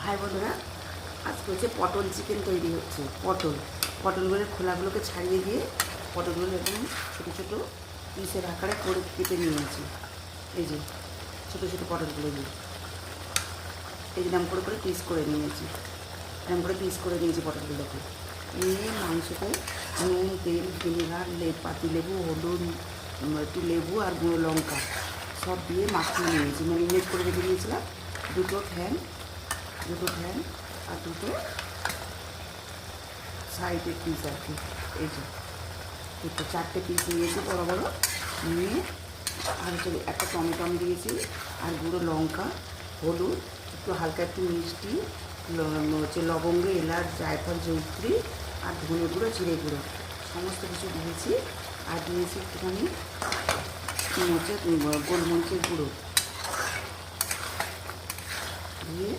High বন্ধুরা, আজকে হচ্ছে পটল চিকেন তৈরি হচ্ছে। পটলগুলোর খোলাগুলোকে ছাড়িয়ে দিয়ে পটলগুলো একদম ছোটো ছোটো পিসের আকারে করে কেটে নিয়েছি। এই যে ছোটো ছোটো পটলগুলো দিয়ে এই নাম করে করে পিস করে নিয়েছি। এরকম করে পিস করে নিয়েছি পটলগুলোকে। নিয়ে মাংসতে নুন, তেল, ভিনেগার, পাতি লেবু, হলুদ, একটু লেবু আর গুঁড়ো লঙ্কা সব দিয়ে মাখিয়ে নিয়েছি। ম্যারিনেট করে রেখে দিয়েছিলাম। দুটো ফ্যান আর দুটো সাইডের পিস আর কি। এই যে দুটো চারটে পিস নিয়েছি বড় বড় নিয়ে, আর হচ্ছে একটা টমেটো আমি দিয়েছি, আর গুঁড়ো লঙ্কা, হলুদ, একটু হালকা একটু মিষ্টি, হচ্ছে লবঙ্গ, এলাচ, জায়ফল, জয়িত্রী আর ধনে গুঁড়ো, জিরে গুঁড়ো সমস্ত কিছু দিয়েছি। আর দিয়েছি একটুখানি হচ্ছে গোলমরিচের গুঁড়ো দিয়ে